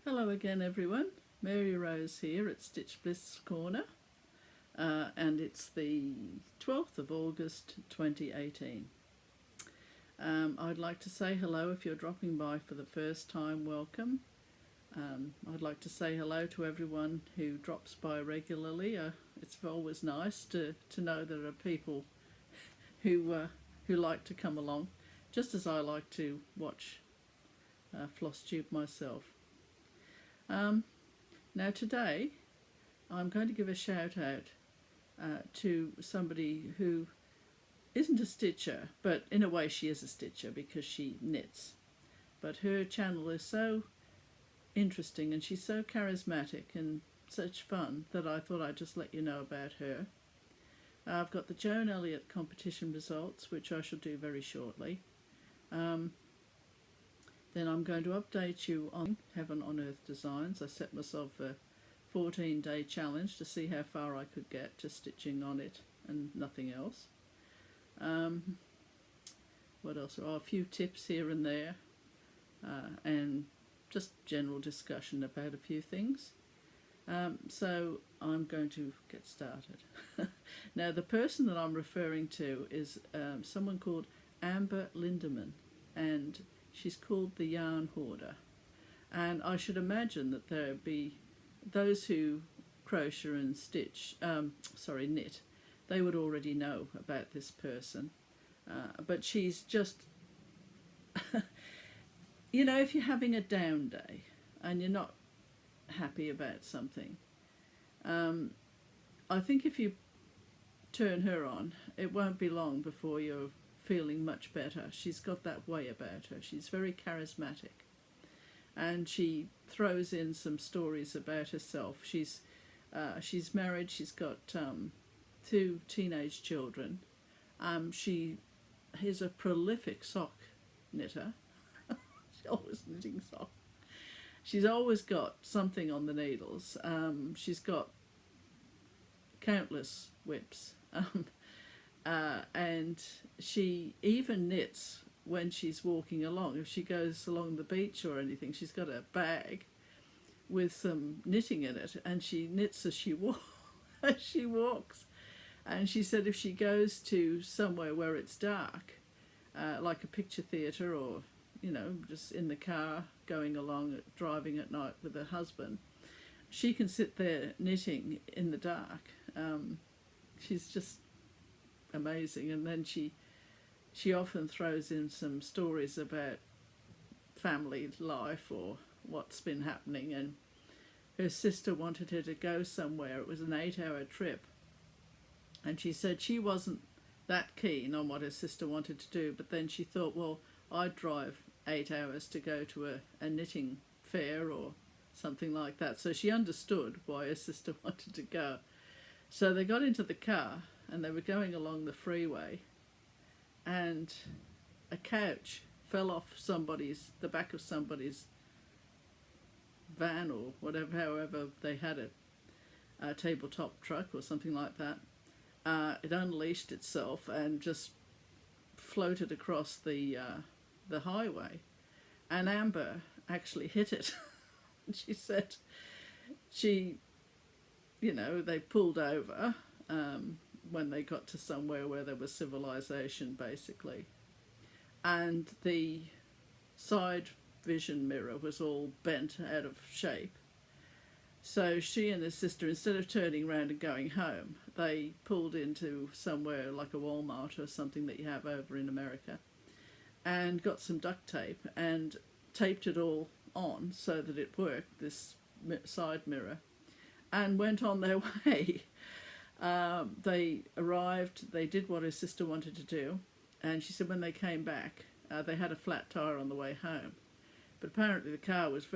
Hello again everyone, Mary Rose here at Stitch Bliss Corner and it's the 12th of August 2018. I'd like to say hello if you're dropping by for the first time, welcome. I'd like to say hello to everyone who drops by regularly. It's always nice to know there are people who like to come along, just as I like to watch Flosstube myself. Now today I'm going to give a shout out to somebody who isn't a stitcher, but in a way she is a stitcher because she knits. But her channel is so interesting and she's so charismatic and such fun that I thought I'd just let you know about her. I've got the Joan Elliott competition results, which I shall do very shortly. Then I'm going to update you on Heaven on Earth designs. I set myself a 14-day challenge to see how far I could get just stitching on it and nothing else. What else? Oh, a few tips here and there and just general discussion about a few things. So I'm going to get started. Now the person that I'm referring to is someone called Amber Lindemann, and she's called the Yarn Hoarder. And I should imagine that there be those who crochet and knit, they would already know about this person. But she's just, you know, if you're having a down day and you're not happy about something, I think if you turn her on, it won't be long before you're feeling much better. She's got that way about her. She's very charismatic, and she throws in some stories about herself. She's married. She's got 2 teenage children. She is a prolific sock knitter. She's always knitting socks. She's always got something on the needles. She's got countless whips. And she even knits when she's walking along. If she goes along the beach or anything, she's got a bag with some knitting in it, and she knits as she walks. And she said if she goes to somewhere where it's dark, like a picture theatre, or you know, just in the car going along, driving at night with her husband, she can sit there knitting in the dark. She's just amazing. And then she often throws in some stories about family life or what's been happening. And her sister wanted her to go somewhere. It was an 8-hour trip, and she said she wasn't that keen on what her sister wanted to do, but then she thought, well, I'd drive 8 hours to go to a knitting fair or something like that. So she understood why her sister wanted to go. So they got into the car and they were going along the freeway, and a couch fell off the back of somebody's van or whatever, however they had it, a tabletop truck or something like that. It unleashed itself and just floated across the highway, and Amber actually hit it. She said they pulled over when they got to somewhere where there was civilization, basically, and the side vision mirror was all bent out of shape. So she and her sister, instead of turning around and going home, they pulled into somewhere like a Walmart or something that you have over in America, and got some duct tape and taped it all on so that it worked, this side mirror, and went on their way. They arrived, they did what her sister wanted to do, and she said when they came back, they had a flat tire on the way home. But apparently the car was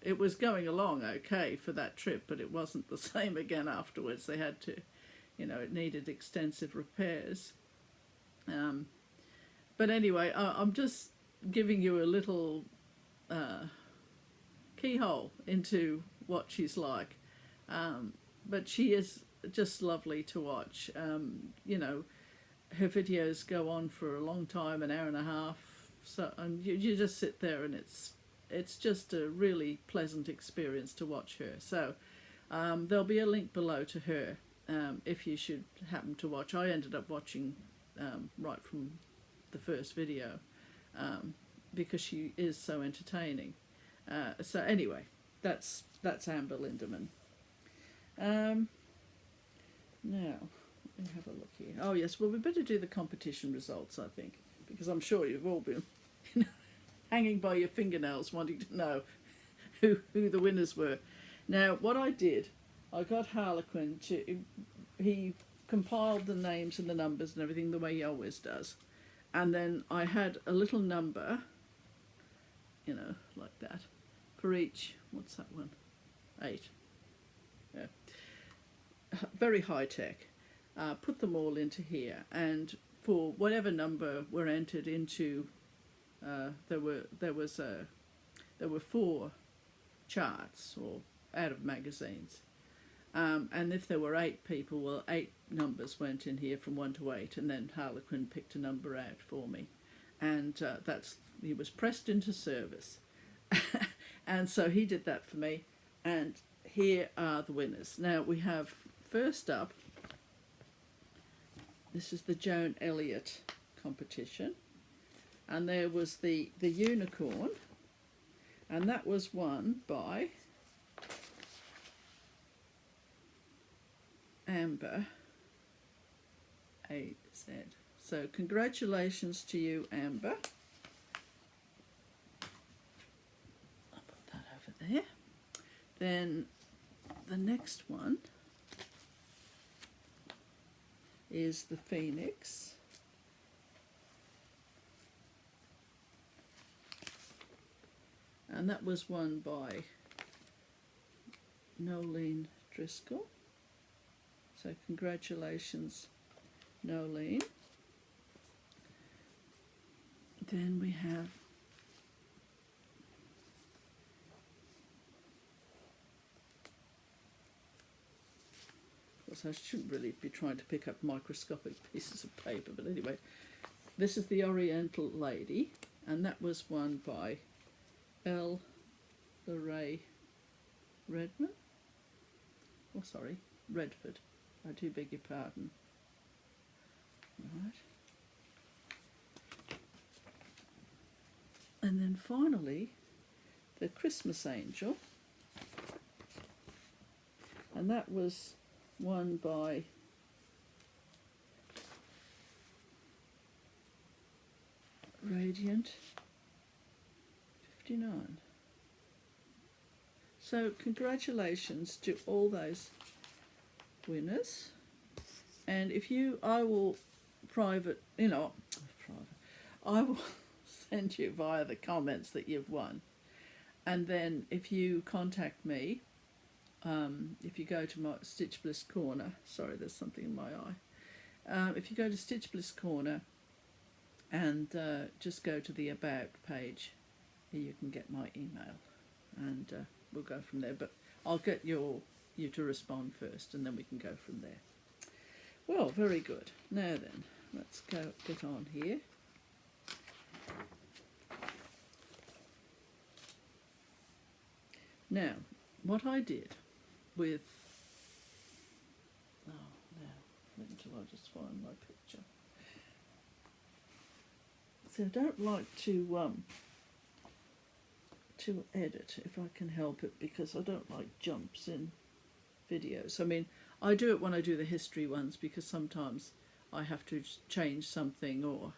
it was going along okay for that trip, but it wasn't the same again afterwards. They had to, it needed extensive repairs. But anyway, I'm just giving you a little keyhole into what she's like. But she is just lovely to watch. Her videos go on for a long time, an hour and a half. So, and you just sit there, and it's it's just a really pleasant experience to watch her. So there'll be a link below to her if you should happen to watch. I ended up watching right from the first video because she is so entertaining. So anyway, that's Amber Lindemann. Now, let me have a look here. Oh yes, well we better do the competition results, I think, because I'm sure you've all been hanging by your fingernails wanting to know who the winners were. Now, what I did, I got Harlequin he compiled the names and the numbers and everything the way he always does. And then I had a little number, like that, for each, what's that one? 8. Yeah. Very high tech. Put them all into here, and for whatever number were entered into, there were 4 charts or out of magazines, and if there were 8 people, well, 8 numbers went in here from 1 to 8, and then Harlequin picked a number out for me, and he was pressed into service, and so he did that for me, and here are the winners. Now we have first up. This is the Joan Elliott competition, and there was the unicorn, and that was won by Amber AZ. So congratulations to you, Amber. I'll put that over there. Then the next one is the Phoenix. And that was won by Nolene Driscoll. So congratulations, Nolene. Then we have I shouldn't really be trying to pick up microscopic pieces of paper, but anyway, this is the Oriental Lady, and that was won by L. LeRae Redmond. Oh, sorry, Redford. I do beg your pardon. Right. And then finally, the Christmas Angel, and that was won by Radiant 59. So congratulations to all those winners, and I will I will send you via the comments that you've won, and then if you contact me, if you go to my Stitch Bliss Corner, sorry, there's something in my eye. If you go to Stitch Bliss Corner and just go to the About page, you can get my email, and we'll go from there. But I'll get you to respond first, and then we can go from there. Well, very good. Now then, let's get on here. Now, what I did with, until I just find my picture. So I don't like to edit if I can help it, because I don't like jumps in videos. I mean, I do it when I do the history ones, because sometimes I have to change something, or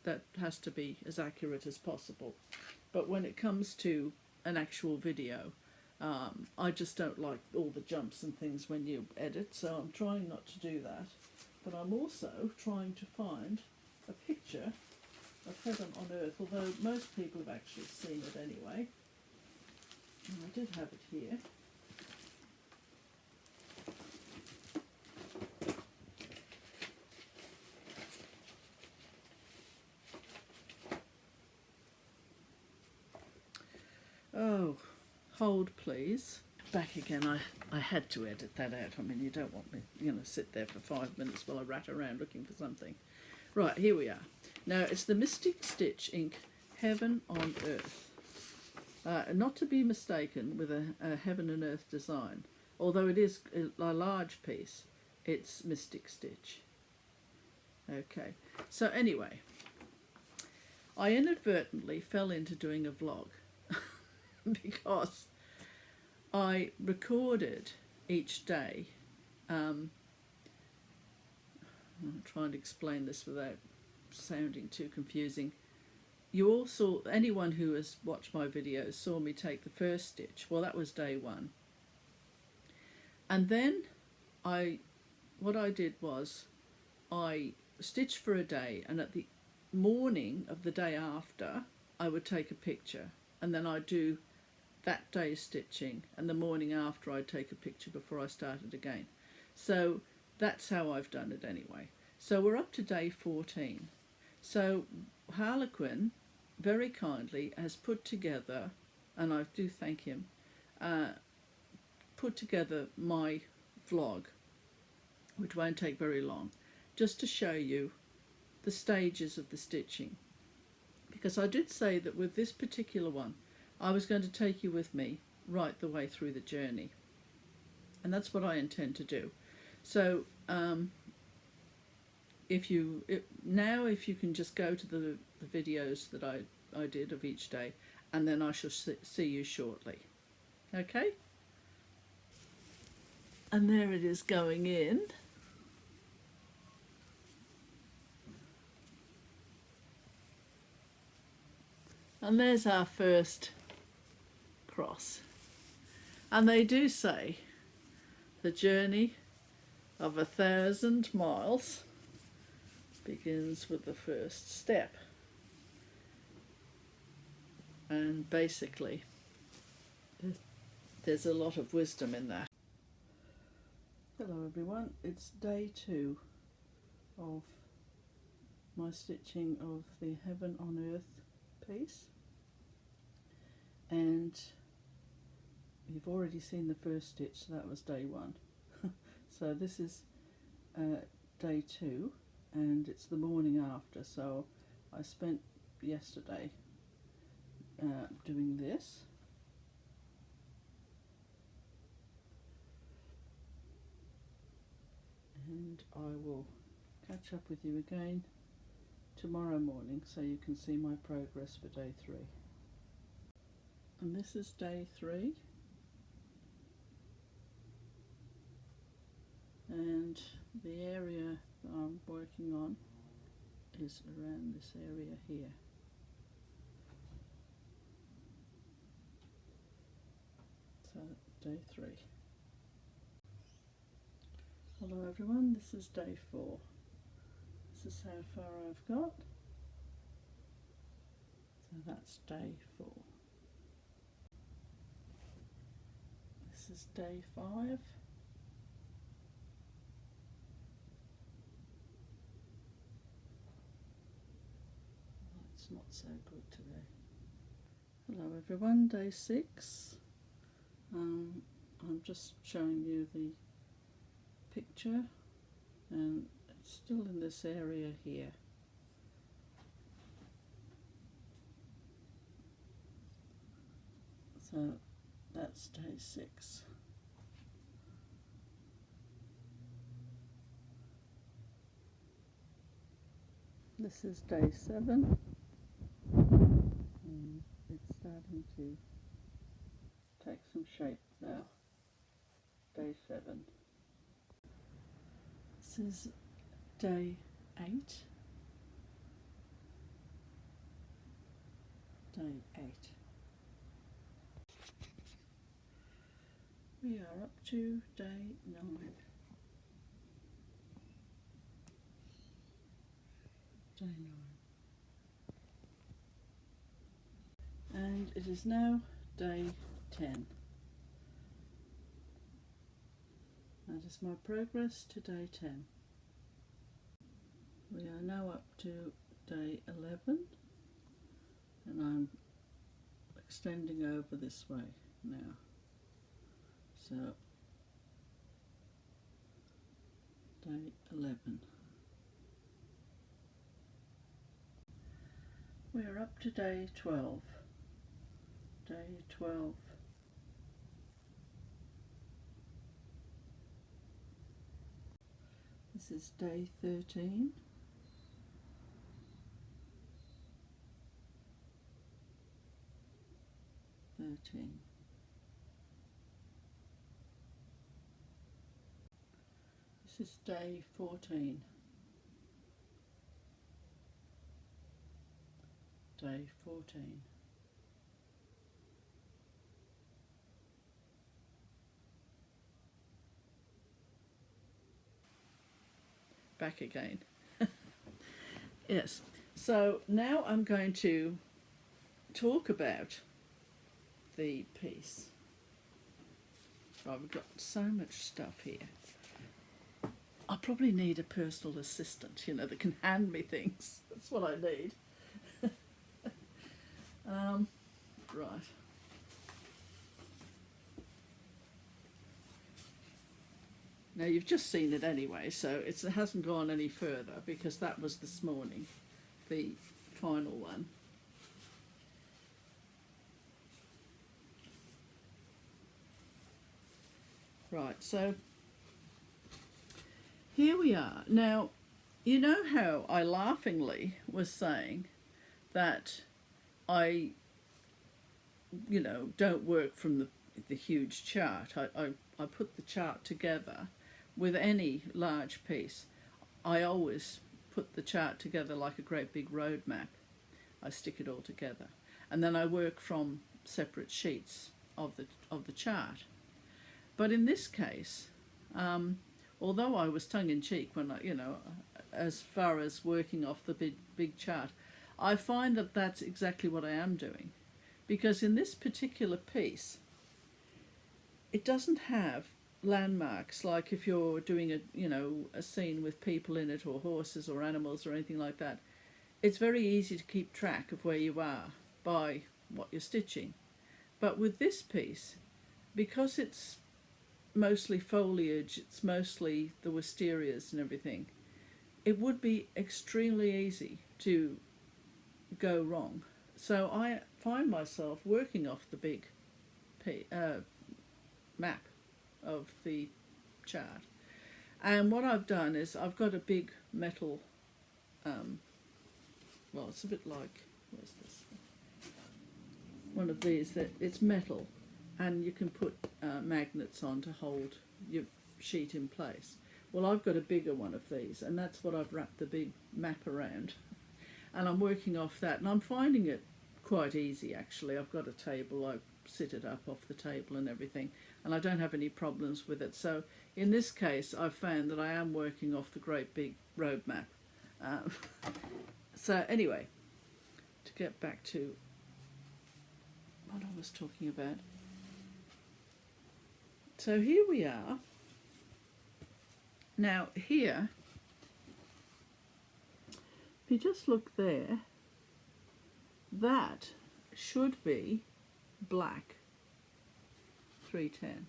that has to be as accurate as possible. But when it comes to an actual video, I just don't like all the jumps and things when you edit, so I'm trying not to do that. But I'm also trying to find a picture of Heaven on Earth, although most people have actually seen it anyway. And I did have it here. Oh, hold please. Back again. I had to edit that out. I mean, you don't want me, sit there for 5 minutes while I rat around looking for something. Right, here we are. Now, it's the Mystic Stitch Ink Heaven on Earth. not to be mistaken with a heaven and earth design. Although it is a large piece, it's Mystic Stitch. Okay, so anyway, I inadvertently fell into doing a vlog because I recorded each day. I'm trying to explain this without sounding too confusing. You all saw, anyone who has watched my videos saw me take the first stitch. Well, that was day one. And then what I did was I stitched for a day, and at the morning of the day after I would take a picture, and then I'd do that day's stitching, and the morning after I'd take a picture before I started again. So that's how I've done it anyway. So we're up to day 14. So Harlequin very kindly has put together, and I do thank him, put together my vlog, which won't take very long, just to show you the stages of the stitching. Because I did say that with this particular one, I was going to take you with me right the way through the journey. And that's what I intend to do. So if you can just go to the videos that I did of each day, and then I shall see you shortly. Okay? And there it is going in. And there's our first cross. And they do say the journey of 1,000 miles begins with the first step. And basically, there's a lot of wisdom in that. Hello everyone, it's day 2 of my stitching of the Heaven on Earth piece, and you've already seen the first stitch, so that was day 1. So this is day 2, and it's the morning after, so I spent yesterday doing this. And I will catch up with you again tomorrow morning so you can see my progress for day 3. And this is day 3. And the area that I'm working on is around this area here. So day 3. Hello everyone, this is day 4. This is how far I've got. So that's day 4. This is day 5. That's not so good today. Hello everyone, day 6. I'm just showing you the picture, and it's still in this area here. So that's day 6. This is day 7, and it's starting to take some shape now. Day 7. This is day 8. Day 8. We are up to day 9. Day 9. And it is now day 10. That is my progress to day 10. We are now up to day 11, and I'm extending over this way now. So day 11. We are up to day 12. Day 12. This is day 13. This is day 14. Day 14. Back again. Yes. So now I'm going to talk about the piece. I've got so much stuff here. I probably need a personal assistant, you know, that can hand me things. That's what I need. Right. Now you've just seen it anyway, so it hasn't gone any further because that was this morning, the final one. Right, so here we are. Now, you know how I laughingly was saying that I, you know, don't work from the huge chart. I put the chart together with any large piece. I always put the chart together like a great big road map. I stick it all together. And then I work from separate sheets of the chart. But in this case, although I was tongue-in-cheek when I, you know, as far as working off the big chart, I find that that's exactly what I am doing. Because in this particular piece, it doesn't have landmarks like if you're doing a scene with people in it or horses or animals or anything like that. It's very easy to keep track of where you are by what you're stitching. But with this piece, because it's mostly foliage, it's mostly the Wisterias and everything, it would be extremely easy to go wrong. So I find myself working off the big map of the chart. And what I've done is I've got a big metal, well, it's a bit like, where's this? One of these that it's metal, and you can put magnets on to hold your sheet in place. Well, I've got a bigger one of these, and that's what I've wrapped the big map around. And I'm working off that, and I'm finding it quite easy, actually. I've got a table, I sit it up off the table and everything, and I don't have any problems with it. So in this case, I've found that I am working off the great big road map. So anyway, to get back to what I was talking about. So here we are. Now here, if you just look there, that should be black 310,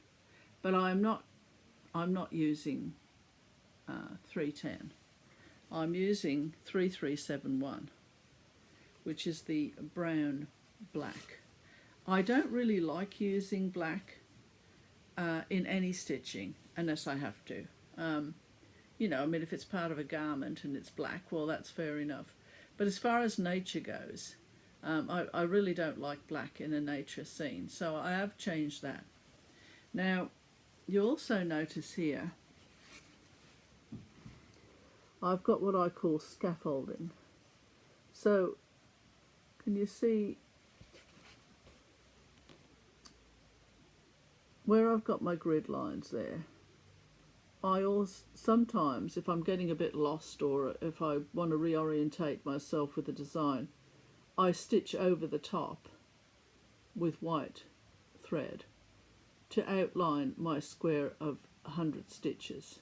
but I'm not using 310. I'm using 3371, which is the brown black. I don't really like using black in any stitching unless I have to. You know, I mean, if it's part of a garment and it's black, well, that's fair enough. But as far as nature goes, I really don't like black in a nature scene, so I have changed that. Now, you also notice here, I've got what I call scaffolding. So, can you see where I've got my grid lines there? I also, sometimes, if I'm getting a bit lost or if I want to reorientate myself with the design, I stitch over the top with white thread to outline my square of 100 stitches.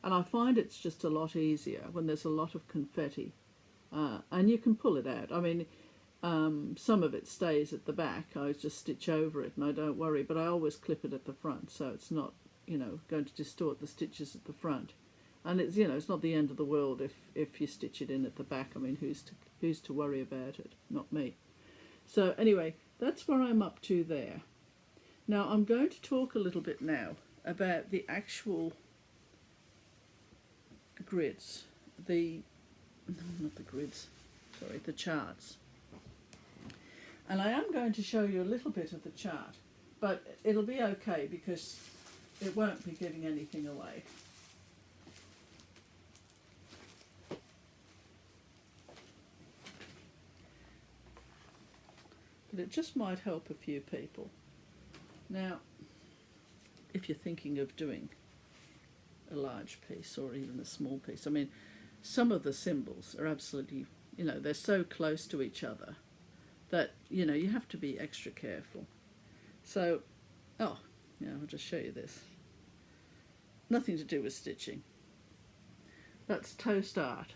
And I find it's just a lot easier when there's a lot of confetti. And you can pull it out. I mean, some of it stays at the back. I just stitch over it and I don't worry, but I always clip it at the front so it's not, you know, going to distort the stitches at the front. And it's, you know, it's not the end of the world if you stitch it in at the back. I mean, who's to worry about it? Not me. So anyway, that's where I'm up to there. Now I'm going to talk a little bit now about the actual grids, not the grids, sorry, the charts. And I am going to show you a little bit of the chart, but it'll be okay because it won't be giving anything away. But it just might help a few people. Now, if you're thinking of doing a large piece or even a small piece, I mean, some of the symbols are absolutely, they're so close to each other that, you have to be extra careful. So, I'll just show you this. Nothing to do with stitching. That's toast art.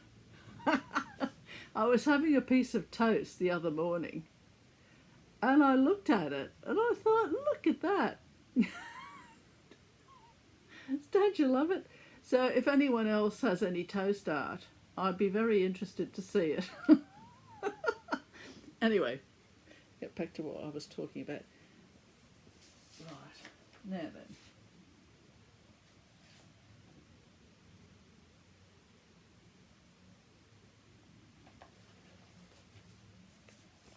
I was having a piece of toast the other morning and I looked at it and I thought, look at that. Don't you love it? So if anyone else has any toast art, I'd be very interested to see it. Anyway, get back to what I was talking about. Right, now then.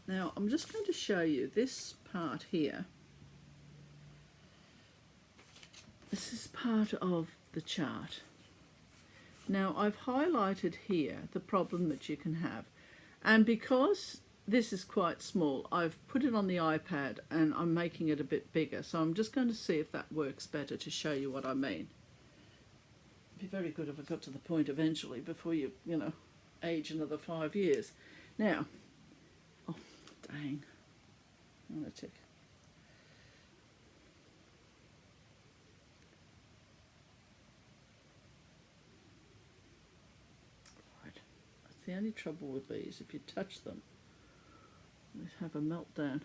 Now I'm just going to show you this part here. This is part of the chart. Now I've highlighted here the problem that you can have, and because this is quite small, I've put it on the iPad and I'm making it a bit bigger, so I'm just going to see if that works better to show you what I mean. It'd be very good if I got to the point eventually before you age another 5 years. Now, oh dang, I'm going to tick. Right, that's the only trouble with these. If you touch them, they have a meltdown.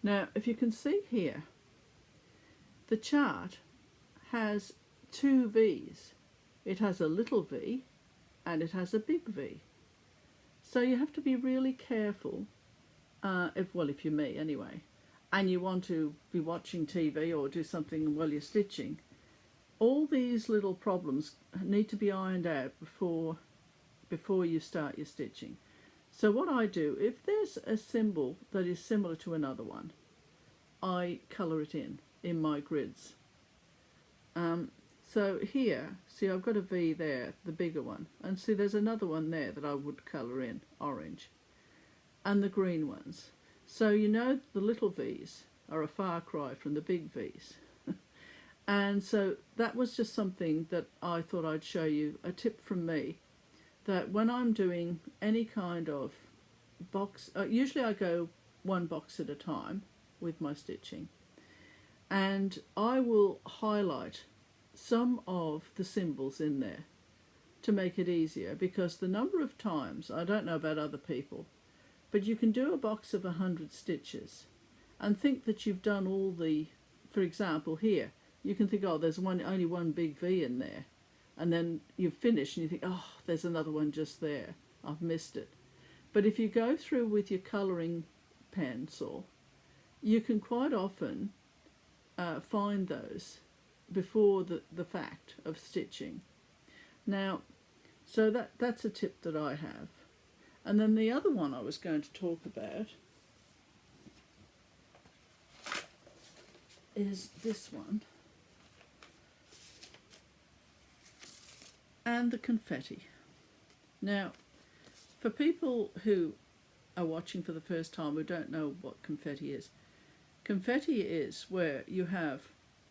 Now, if you can see here, the chart has two V's. It has a little V and it has a big V. So you have to be really careful, if you're me anyway, and you want to be watching TV or do something while you're stitching, all these little problems need to be ironed out before you start your stitching. So what I do, if there's a symbol that is similar to another one, I colour it in my grids. So here, see, I've got a V there, the bigger one, and see there's another one there that I would colour in orange, and the green ones. So the little V's are a far cry from the big V's. And so that was just something that I thought I'd show you, a tip from me, that when I'm doing any kind of box, usually I go one box at a time with my stitching, and I will highlight some of the symbols in there to make it easier, because the number of times, I don't know about other people, but you can do a box of 100 stitches and think that you've done all the, for example here, you can think, oh, there's only one big V in there. And then you finish and you think, oh, there's another one just there. I've missed it. But if you go through with your colouring pencil, you can quite often find those before the fact of stitching. Now, so that's a tip that I have. And then the other one I was going to talk about is this one. And the confetti. Now, for people who are watching for the first time who don't know what confetti is where you have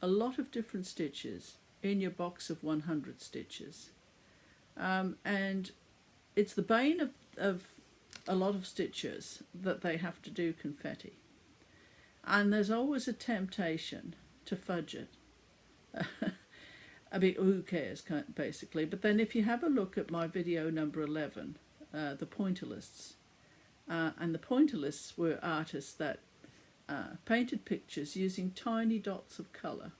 a lot of different stitches in your box of 100 stitches. And it's the bane of a lot of stitchers that they have to do confetti. And there's always a temptation to fudge it. I mean, who cares, basically. But then if you have a look at my video number 11, the pointillists, and the pointillists were artists that painted pictures using tiny dots of colour,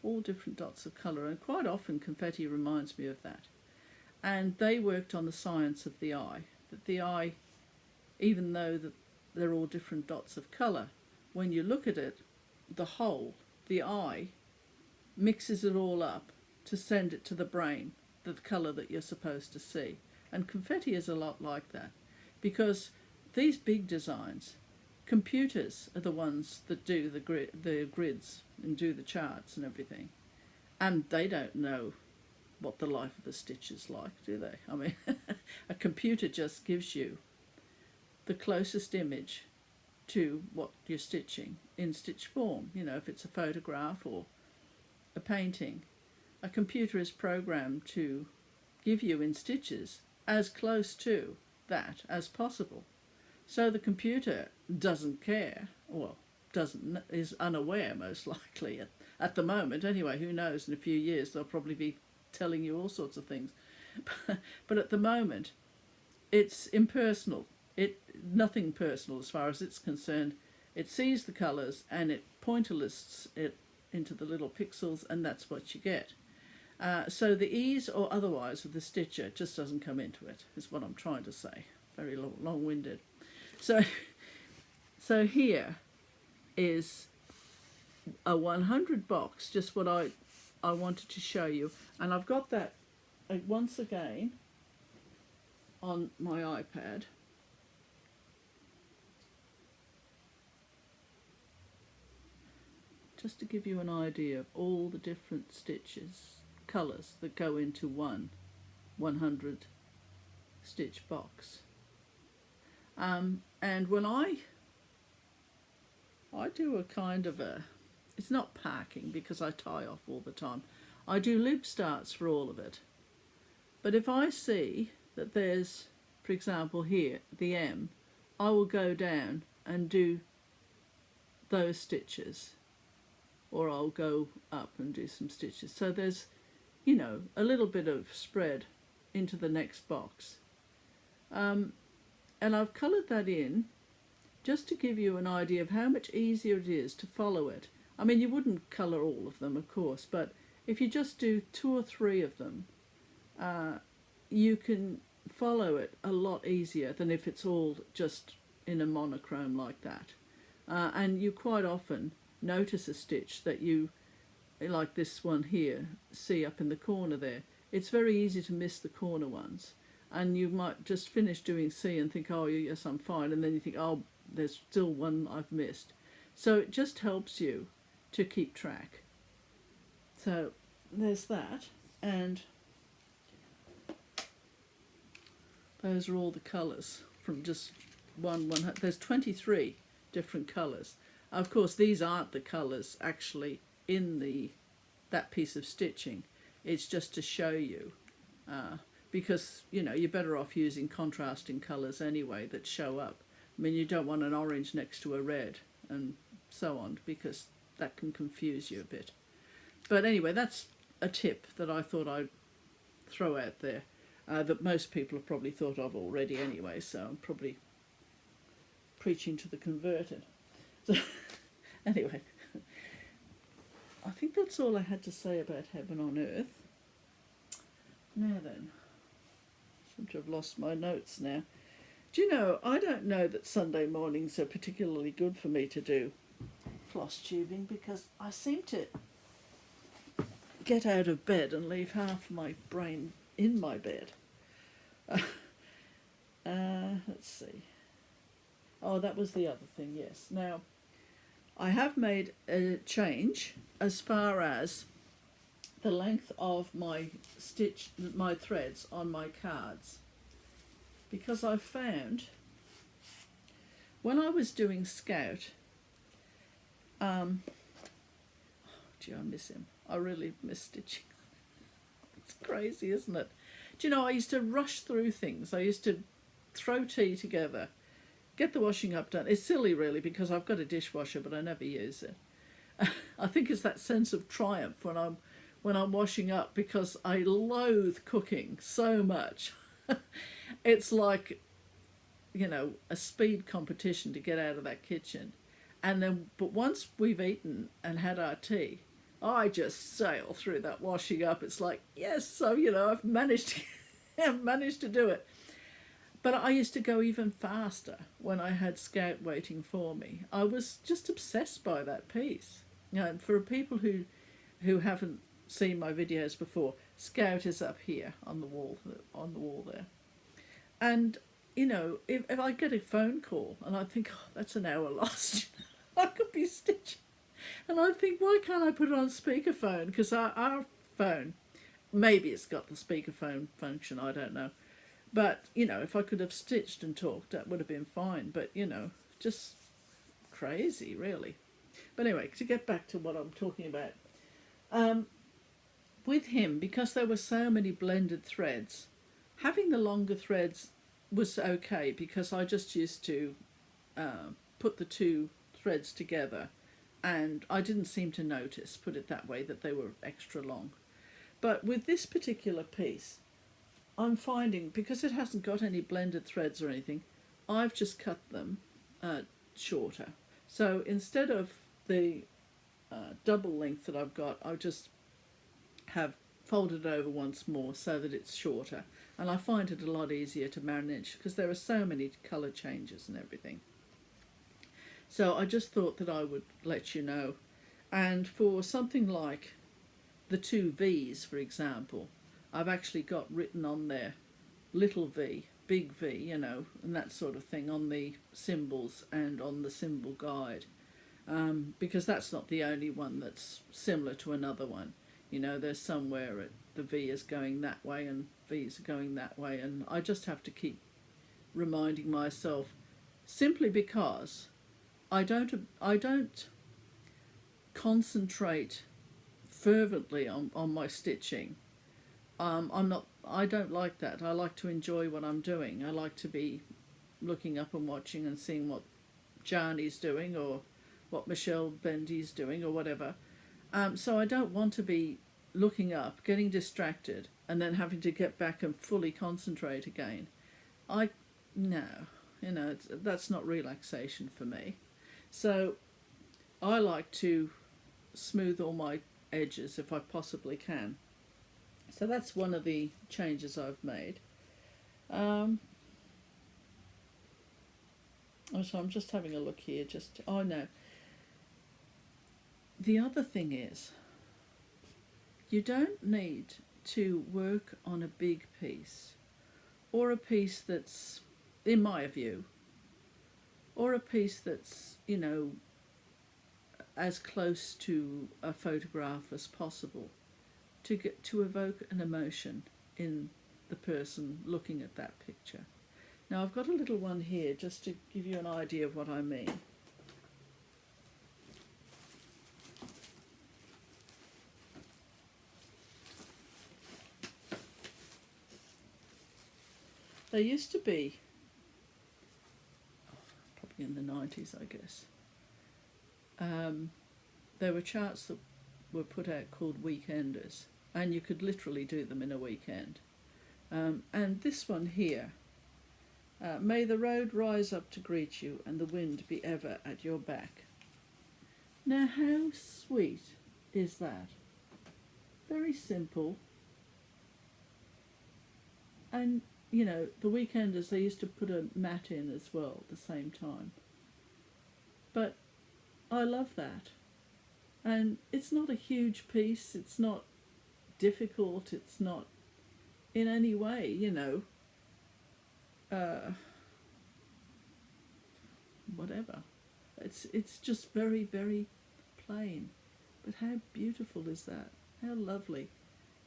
all different dots of colour, and quite often confetti reminds me of that. And they worked on the science of the eye, that the eye, even though they're all different dots of colour, when you look at it, the whole, the eye, mixes it all up to send it to the brain, the colour that you're supposed to see. And confetti is a lot like that, because these big designs, computers are the ones that do the grids and do the charts and everything, and they don't know what the life of a stitch is like, do they? I mean, a computer just gives you the closest image to what you're stitching in stitch form. You know, if it's a photograph or a painting, a computer is programmed to give you in stitches as close to that as possible. So the computer doesn't care, well, is unaware most likely at the moment. Anyway, who knows, in a few years they'll probably be telling you all sorts of things. But at the moment, it's impersonal. Nothing personal as far as it's concerned. It sees the colours and it pointer lists it into the little pixels, and that's what you get. So the ease or otherwise of the stitcher just doesn't come into it, is what I'm trying to say. Very long-winded. So here is a 100 box, just what I wanted to show you. And I've got that once again on my iPad. Just to give you an idea of all the different stitches, colours that go into one 100 stitch box. And when I do a kind of it's not packing because I tie off all the time. I do lib starts for all of it. But if I see that there's, for example here, the M, I will go down and do those stitches, or I'll go up and do some stitches. So there's, you know, a little bit of spread into the next box. And I've coloured that in just to give you an idea of how much easier it is to follow it. I mean, you wouldn't colour all of them, of course, but if you just do 2 or 3 of them, you can follow it a lot easier than if it's all just in a monochrome like that. And you quite often notice a stitch that you, like this one here, see up in the corner there. It's very easy to miss the corner ones, and you might just finish doing C and think, oh yes, I'm fine, and then you think, oh, there's still one I've missed. So it just helps you to keep track. So there's that, and those are all the colours from just one. There's 23 different colours. Of course, these aren't the colours actually in that piece of stitching. It's just to show you, because, you know, you're better off using contrasting colours anyway that show up. I mean, you don't want an orange next to a red and so on, because that can confuse you a bit. But anyway, that's a tip that I thought I'd throw out there, that most people have probably thought of already anyway, so I'm probably preaching to the converted. So anyway, I think that's all I had to say about Heaven on Earth. Now then, I seem to have lost my notes now. Do you know, I don't know that Sunday mornings are particularly good for me to do floss tubing, because I seem to get out of bed and leave half my brain in my bed. Let's see. Oh, that was the other thing, yes. Now, I have made a change as far as the length of my threads on my cards, because I found when I was doing Scout, gee, I miss him. I really miss stitching. It's crazy, isn't it? Do you know, I used to rush through things. I used to throw tea together, get the washing up done. It's silly, really, because I've got a dishwasher, but I never use it. I think it's that sense of triumph when I'm washing up, because I loathe cooking so much. It's like, you know, a speed competition to get out of that kitchen. And then, but once we've eaten and had our tea, I just sail through that washing up. It's like, yes, so, you know, I've managed to do it. But I used to go even faster when I had Scout waiting for me. I was just obsessed by that piece. You know, for people who haven't seen my videos before, Scout is up here on the wall there. And you know, if I get a phone call and I think, oh, that's an hour lost, I could be stitching. And I think, why can't I put it on speakerphone? Because our phone, maybe it's got the speakerphone function, I don't know. But, you know, if I could have stitched and talked, that would have been fine. But, you know, just crazy, really. But anyway, to get back to what I'm talking about. With him, because there were so many blended threads, having the longer threads was okay, because I just used to put the two threads together, and I didn't seem to notice, put it that way, that they were extra long. But with this particular piece, I'm finding, because it hasn't got any blended threads or anything, I've just cut them shorter. So instead of the double length that I've got, I'll just have folded it over once more so that it's shorter. And I find it a lot easier to manage because there are so many colour changes and everything. So I just thought that I would let you know. And for something like the two V's, for example, I've actually got written on there little v, big V, you know, and that sort of thing on the symbols and on the symbol guide, because that's not the only one that's similar to another one. You know, there's somewhere the V is going that way and V's are going that way, and I just have to keep reminding myself, simply because I don't concentrate fervently on my stitching. I don't like that. I like to enjoy what I'm doing. I like to be looking up and watching and seeing what Jani's doing or what Michelle Bendy's doing or whatever. So I don't want to be looking up, getting distracted, and then having to get back and fully concentrate again. That's not relaxation for me. So I like to smooth all my edges if I possibly can. So that's one of the changes I've made. So I'm just having a look here. Oh no. The other thing is, you don't need to work on a big piece, or a piece that's, in my view, or a piece that's, you know, as close to a photograph as possible, to evoke an emotion in the person looking at that picture. Now I've got a little one here just to give you an idea of what I mean. There used to be, probably in the 90s I guess, there were charts that were put out called weekenders, and you could literally do them in a weekend. And this one here, may the road rise up to greet you and the wind be ever at your back. Now how sweet is that? Very simple. And you know, the weekenders, they used to put a mat in as well at the same time. But I love that. And it's not a huge piece, it's not difficult, it's not in any way, you know, whatever. It's just very, very plain. But how beautiful is that? How lovely.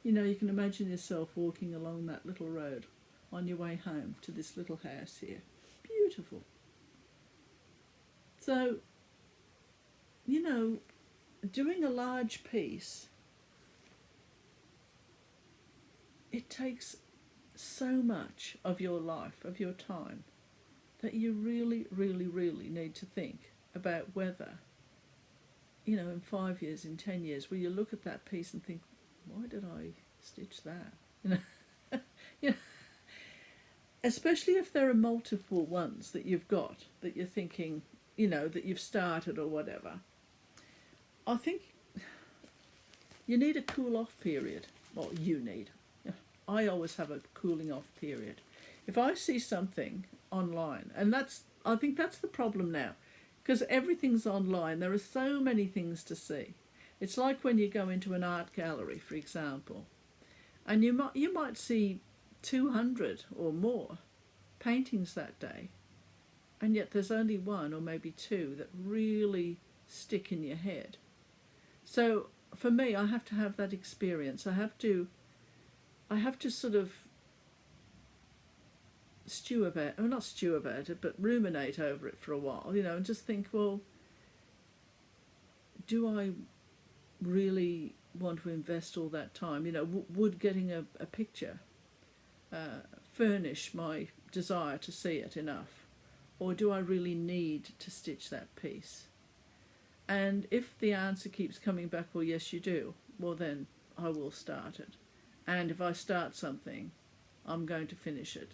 You know, you can imagine yourself walking along that little road on your way home to this little house here. Beautiful. So, you know, doing a large piece, it takes so much of your life, of your time, that you really, really, really need to think about whether, you know, in 5 years, in 10 years, will you look at that piece and think, why did I stitch that? You know, you know, especially if there are multiple ones that you've got, that you're thinking, you know, that you've started or whatever. I think you need a cool off period. Well, you need. I always have a cooling off period. If I see something online, and I think that's the problem now, because everything's online, there are so many things to see. It's like when you go into an art gallery, for example, and you might see 200 or more paintings that day, and yet there's only one or maybe two that really stick in your head. So for me, I have to have that experience. I have to sort of not stew about it, but ruminate over it for a while, and just think, well, do I really want to invest all that time? Would getting a picture furnish my desire to see it enough? Or do I really need to stitch that piece? And if the answer keeps coming back, well, yes, you do, well, then I will start it. And if I start something, I'm going to finish it.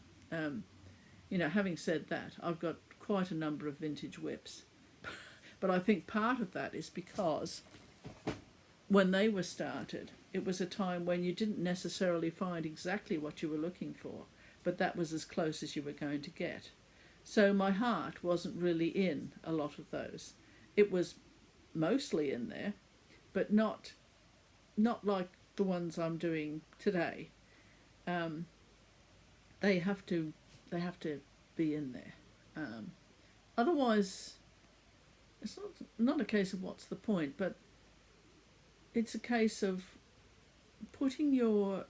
Having said that, I've got quite a number of vintage whips. But I think part of that is because when they were started, it was a time when you didn't necessarily find exactly what you were looking for, but that was as close as you were going to get. So my heart wasn't really in a lot of those. It was mostly in there, but not like the ones I'm doing today. They have to be in there. Otherwise, it's not a case of what's the point, but it's a case of putting your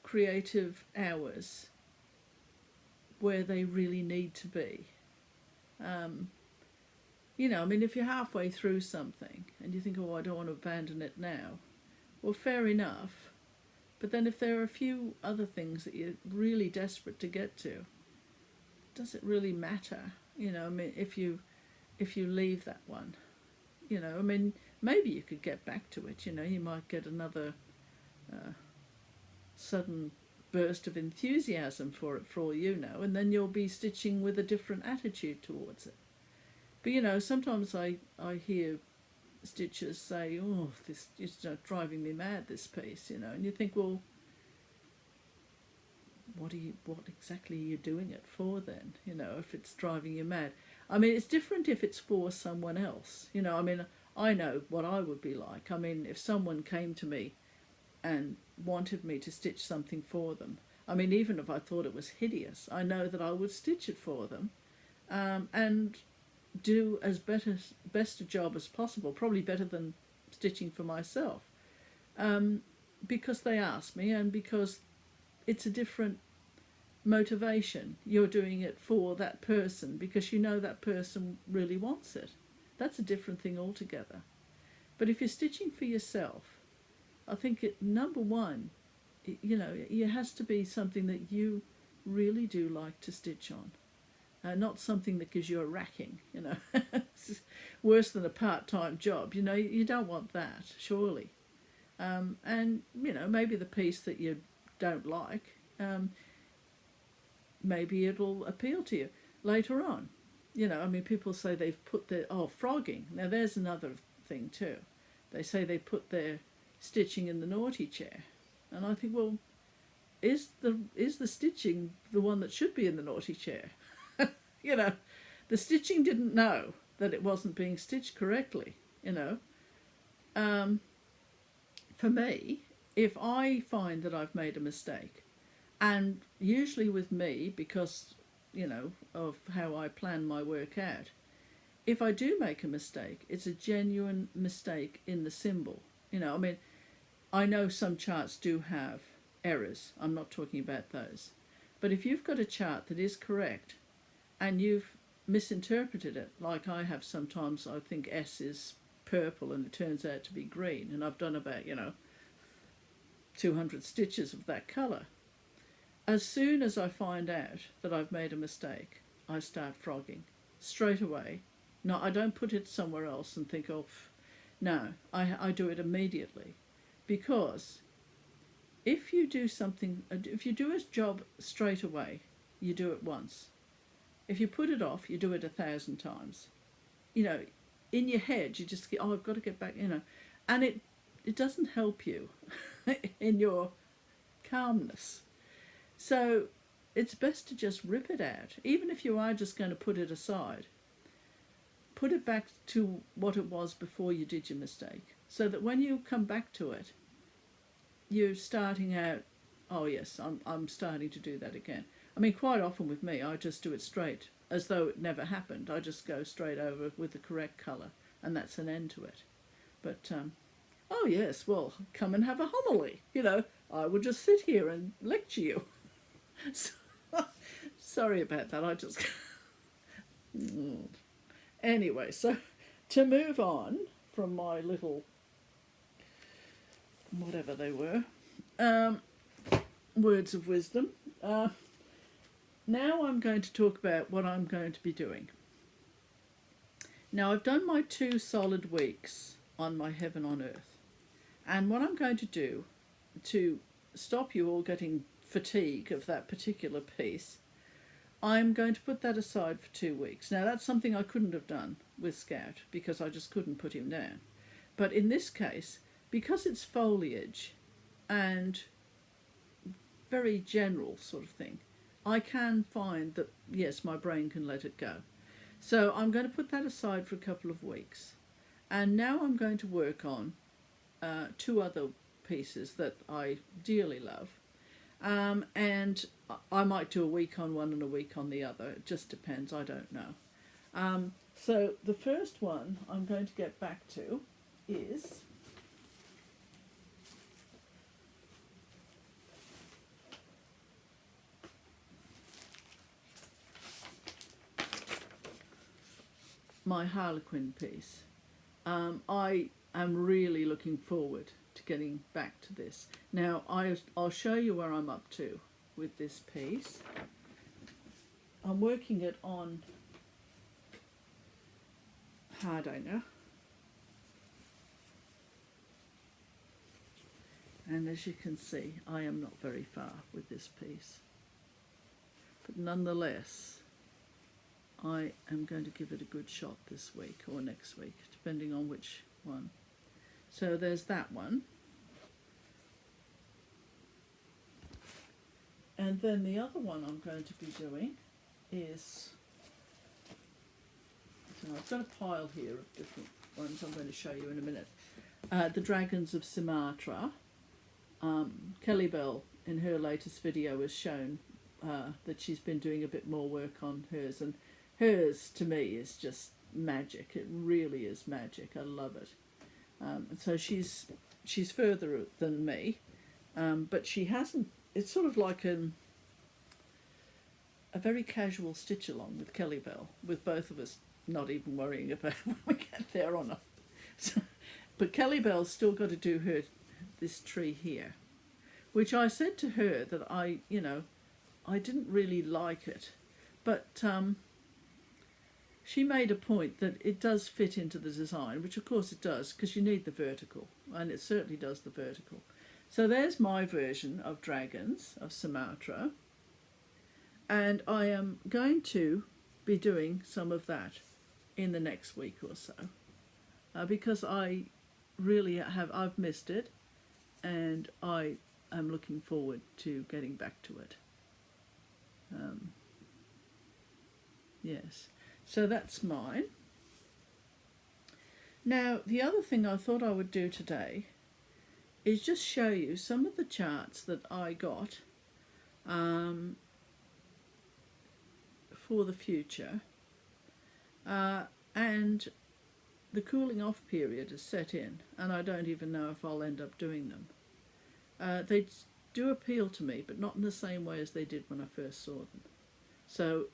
creative hours where they really need to be. If you're halfway through something and you think, oh, I don't want to abandon it now, well, fair enough. But then if there are a few other things that you're really desperate to get to, does it really matter? If you leave that one, maybe you could get back to it. You might get another sudden burst of enthusiasm for it, for all you know, and then you'll be stitching with a different attitude towards it. But sometimes I hear stitchers say, oh, this is driving me mad, this piece, and you think, well, what exactly are you doing it for then, if it's driving you mad? It's different if it's for someone else. I know what I would be like. If someone came to me and wanted me to stitch something for them, even if I thought it was hideous, I know that I would stitch it for them, and do as best a job as possible, probably better than stitching for myself, because they asked me, and because it's a different motivation. You're doing it for that person because that person really wants it. That's a different thing altogether. But if you're stitching for yourself, I think number one, it has to be something that you really do like to stitch on. Not something that gives you a racking, It's worse than a part-time job. You don't want that, surely. And, maybe the piece that you don't like, maybe it'll appeal to you later on. People say they've put frogging. Now, there's another thing too. They say they put their stitching in the naughty chair. And I think, well, is the stitching the one that should be in the naughty chair? The stitching didn't know that it wasn't being stitched correctly, For me, if I find that I've made a mistake, and usually with me, because, of how I plan my work out, if I do make a mistake, it's a genuine mistake in the symbol. I know some charts do have errors. I'm not talking about those. But if you've got a chart that is correct, and you've misinterpreted it, like I have sometimes, I think S is purple and it turns out to be green, and I've done about, 200 stitches of that colour. As soon as I find out that I've made a mistake, I start frogging straight away. No, I don't put it somewhere else and think, no, I do it immediately. Because if you do a job straight away, you do it once. If you put it off, you do it 1,000 times. In your head, you just get, I've got to get back, and it doesn't help you in your calmness. So it's best to just rip it out. Even if you are just going to put it aside, put it back to what it was before you did your mistake, so that when you come back to it, you're starting out, oh yes, I'm starting to do that again. I mean, quite often with me, I just do it straight, as though it never happened. I just go straight over with the correct colour, and that's an end to it. But, oh yes, well, come and have a homily. You know, I will just sit here and lecture you. Sorry about that, I just... Anyway, so to move on from my little, whatever they were, words of wisdom, now I'm going to talk about what I'm going to be doing. Now, I've done my 2 solid weeks on my Heaven on Earth, and what I'm going to do to stop you all getting fatigue of that particular piece, I'm going to put that aside for 2 weeks. Now, that's something I couldn't have done with Scout because I just couldn't put him down. But in this case, because it's foliage and very general sort of thing, I can find that, yes, my brain can let it go. So I'm going to put that aside for a couple of weeks. And now I'm going to work on 2 other pieces that I dearly love. And I might do a week on one and a week on the other. It just depends. I don't know. So the first one I'm going to get back to is my Harlequin piece. I am really looking forward to getting back to this. Now, I'll show you where I'm up to with this piece. I'm working it on Hardanger. And as you can see, I am not very far with this piece. But nonetheless, I am going to give it a good shot this week or next week, depending on which one. So there's that one. And then the other one I'm going to be doing is, so I've got a pile here of different ones I'm going to show you in a minute. The Dragons of Sumatra. Kelly Bell in her latest video has shown that she's been doing a bit more work on hers, and hers to me is just magic. It really is magic. I love it. And so she's further than me, but she hasn't. It's sort of like a very casual stitch along with Kelly Bell, with both of us not even worrying about when we get there or not. So, but Kelly Bell's still got to do this tree here, which I said to her that I didn't really like it, but she made a point that it does fit into the design, which of course it does, because you need the vertical, and it certainly does the vertical. So there's my version of Dragons of Sumatra, and I am going to be doing some of that in the next week or so, because I really I've missed it, and I am looking forward to getting back to it. Yes. So that's mine. Now, the other thing I thought I would do today is just show you some of the charts that I got for the future. And the cooling off period is set in, and I don't even know if I'll end up doing them. They do appeal to me, but not in the same way as they did when I first saw them. So,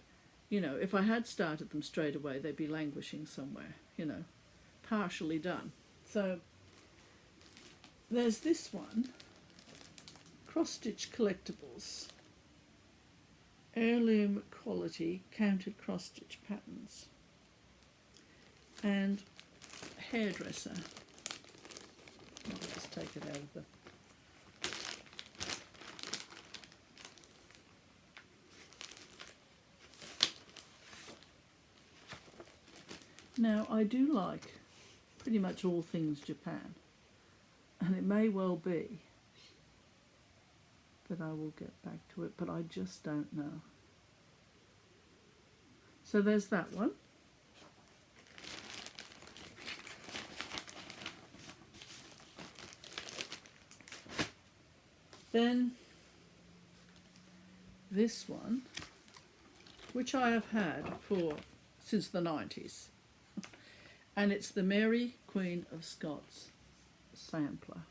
if I had started them straight away, they'd be languishing somewhere, partially done. So there's this one, Cross Stitch Collectibles, Heirloom Quality Counted Cross Stitch Patterns, and Hairdresser. I'll just take it out of the... Now, I do like pretty much all things Japan, and it may well be that I will get back to it, but I just don't know. So there's that one. Then this one, which I have had since the 90s, and it's the Mary Queen of Scots sampler.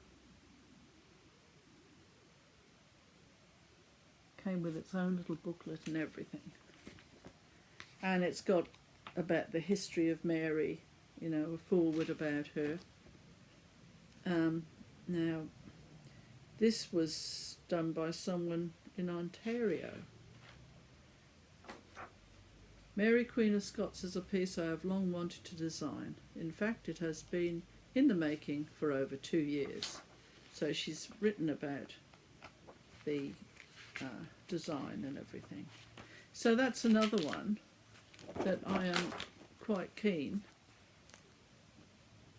Came with its own little booklet and everything, and it's got about the history of Mary, you know, a foreword about her. Now, this was done by someone in Ontario. Mary Queen of Scots is a piece I have long wanted to design. In fact, it has been in the making for over 2 years. So she's written about the design and everything. So that's another one that I am quite keen.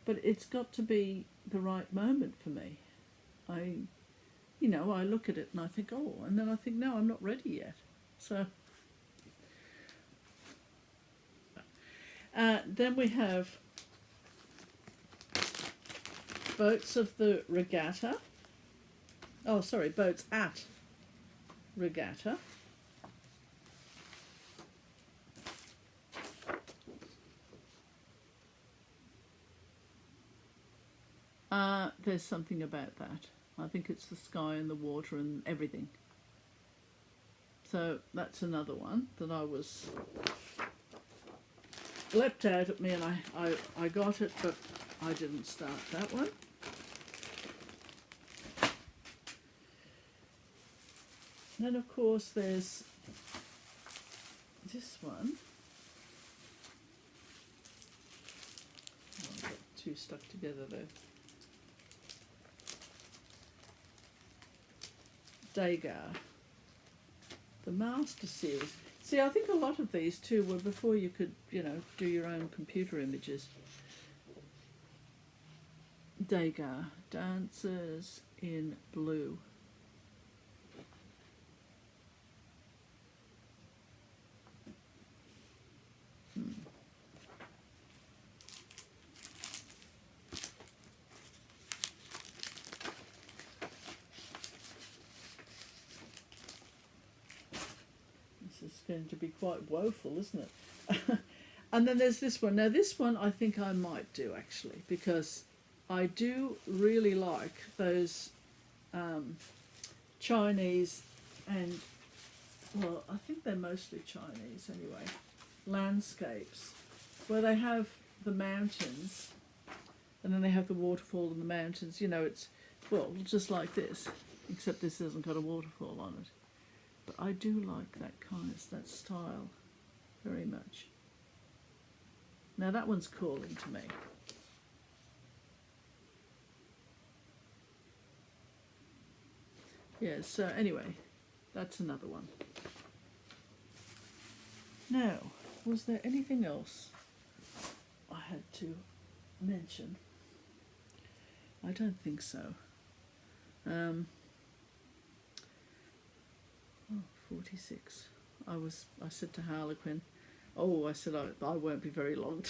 But it's got to be the right moment for me. I look at it and I think, oh, and then I think, no, I'm not ready yet. So then we have Boats of the Regatta. Oh, sorry, Boats at Regatta. There's something about that. I think it's the sky and the water and everything. So that's another one that I was leapt out at me, and I got it, but I didn't start that one. Then of course there's this one. Oh, I got two stuck together there. Degas, the Master Series. See, I think a lot of these too were before you could, do your own computer images. Degas, Dancers in Blue. It's going to be quite woeful, isn't it? And then there's this one. Now this one I think I might do actually, because I do really like those Chinese and, well, I think they're mostly Chinese anyway, landscapes where they have the mountains and then they have the waterfall and the mountains. It's, well, just like this, except this hasn't got a waterfall on it. But I do like that style very much. Now that one's calling to me. Yeah, so anyway, that's another one. Now, was there anything else I had to mention? I don't think so. 46. I said to Harlequin, I said I won't be very long.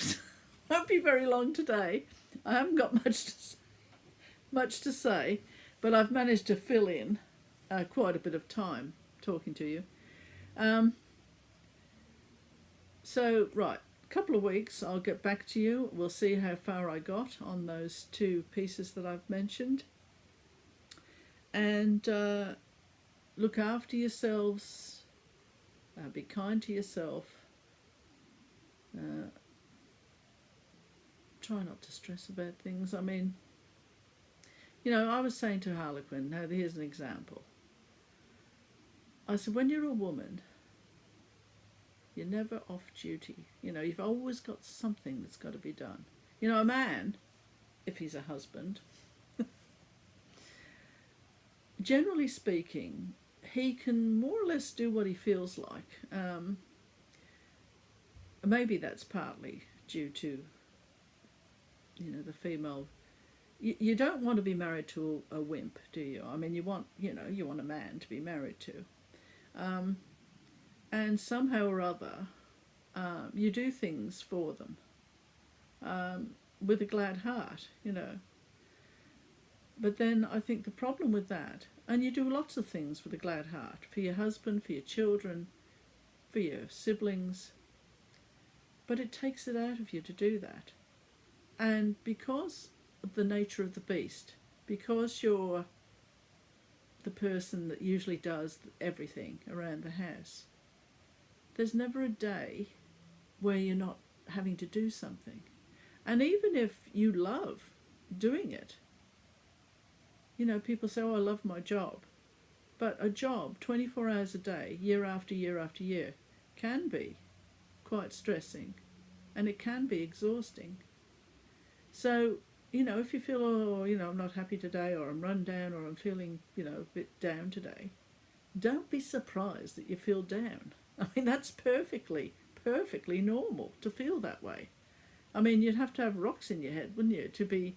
Won't be very long today. I haven't got much to say, but I've managed to fill in quite a bit of time talking to you. So right, a couple of weeks I'll get back to you. We'll see how far I got on those two pieces that I've mentioned. And look after yourselves, be kind to yourself, try not to stress about things. I mean, I was saying to Harlequin, now here's an example. I said, when you're a woman, you're never off duty. You've always got something that's got to be done. A man, if he's a husband, generally speaking, he can more or less do what he feels like. Maybe that's partly due to, the female you don't want to be married to a wimp, do you? I mean, you want a man to be married to. Um, and somehow or other, you do things for them with a glad heart. But then I think the problem with that, and you do lots of things with a glad heart for your husband, for your children, for your siblings, but it takes it out of you to do that. And because of the nature of the beast, because you're the person that usually does everything around the house, there's never a day where you're not having to do something. And even if you love doing it, people say, oh, I love my job. But a job, 24 hours a day, year after year after year, can be quite stressing, and it can be exhausting. So, if you feel, oh, I'm not happy today, or I'm run down, or I'm feeling, a bit down today, don't be surprised that you feel down. I mean, that's perfectly normal to feel that way. I mean, you'd have to have rocks in your head, wouldn't you, to be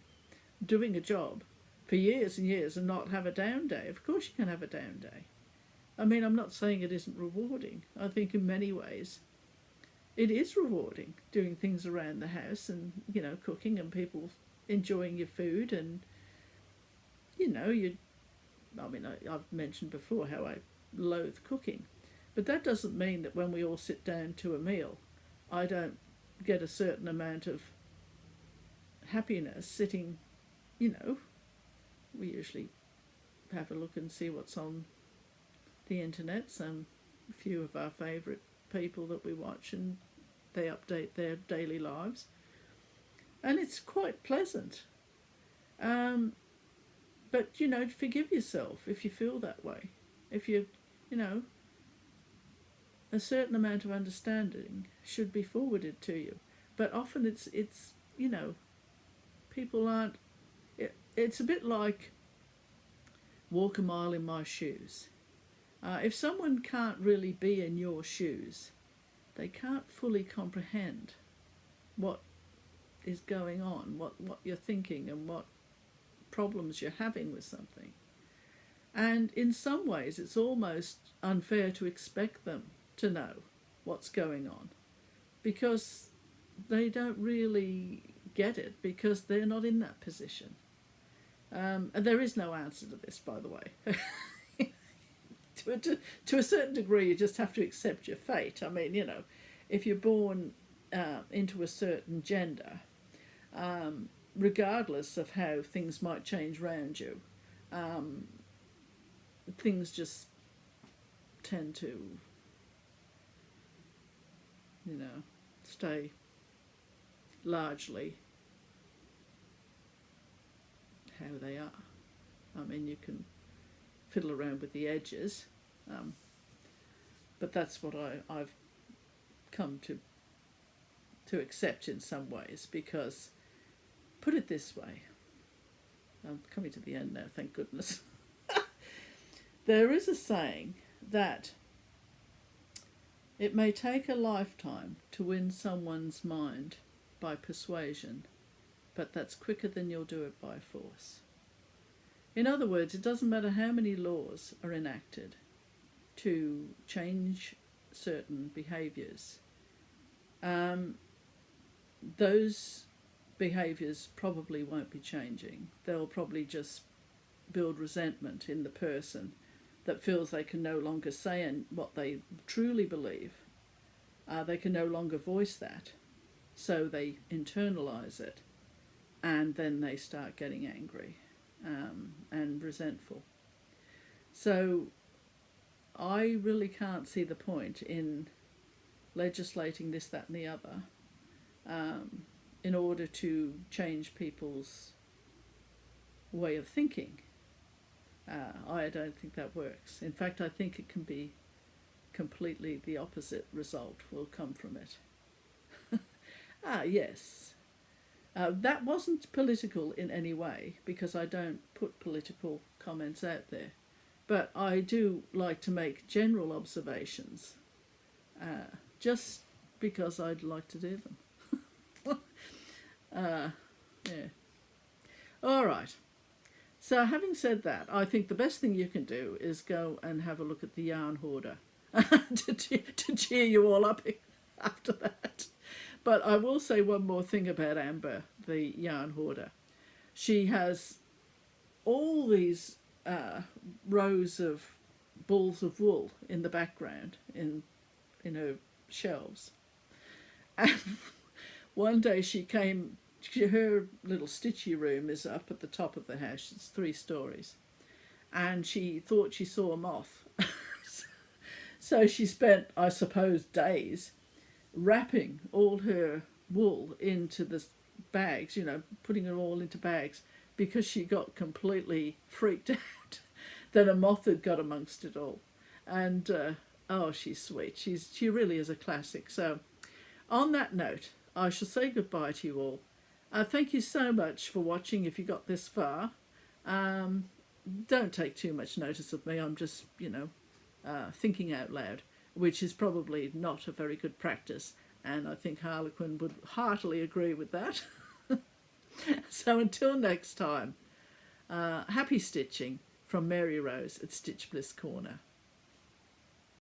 doing a job for years and years and not have a down day. Of course you can have a down day. I mean, I'm not saying it isn't rewarding. I think in many ways it is rewarding, doing things around the house and, cooking and people enjoying your food and, I've mentioned before how I loathe cooking. But that doesn't mean that when we all sit down to a meal, I don't get a certain amount of happiness sitting, we usually have a look and see what's on the internet, a few of our favourite people that we watch, and they update their daily lives. And it's quite pleasant. But, forgive yourself if you feel that way. If a certain amount of understanding should be forwarded to you. But often it's people aren't... It's a bit like walk a mile in my shoes. If someone can't really be in your shoes, they can't fully comprehend what is going on, what you're thinking and what problems you're having with something. And in some ways it's almost unfair to expect them to know what's going on, because they don't really get it, because they're not in that position. And there is no answer to this, by the way. To a certain degree, you just have to accept your fate. I mean, if you're born into a certain gender, regardless of how things might change around you, things just tend to, stay largely how they are. I mean, you can fiddle around with the edges, but that's what I've come to accept in some ways, because, put it this way, I'm coming to the end now, thank goodness. There is a saying that it may take a lifetime to win someone's mind by persuasion, but that's quicker than you'll do it by force. In other words, it doesn't matter how many laws are enacted to change certain behaviours. Those behaviours probably won't be changing. They'll probably just build resentment in the person that feels they can no longer say what they truly believe. They can no longer voice that, so they internalise it, and then they start getting angry and resentful. So I really can't see the point in legislating this, that and the other in order to change people's way of thinking. I don't think that works. In fact, I think it can be completely the opposite result will come from it. Yes. That wasn't political in any way, because I don't put political comments out there. But I do like to make general observations, just because I'd like to do them. Yeah. All right. So having said that, I think the best thing you can do is go and have a look at the Yarn Hoarder to cheer you all up after that. But I will say one more thing about Amber, the Yarn Hoarder. She has all these rows of balls of wool in the background in her shelves. And one day her little Stitchy room is up at the top of the house. It's 3 stories. And she thought she saw a moth. So she spent, I suppose, days wrapping all her wool into the bags, putting it all into bags, because she got completely freaked out that a moth had got amongst it all. And, oh, she's sweet. She really is a classic. So on that note, I shall say goodbye to you all. Thank you so much for watching if you got this far. Don't take too much notice of me. I'm just, thinking out loud, which is probably not a very good practice. And I think Harlequin would heartily agree with that. So until next time, happy stitching from Mary Rose at Stitch Bliss Corner.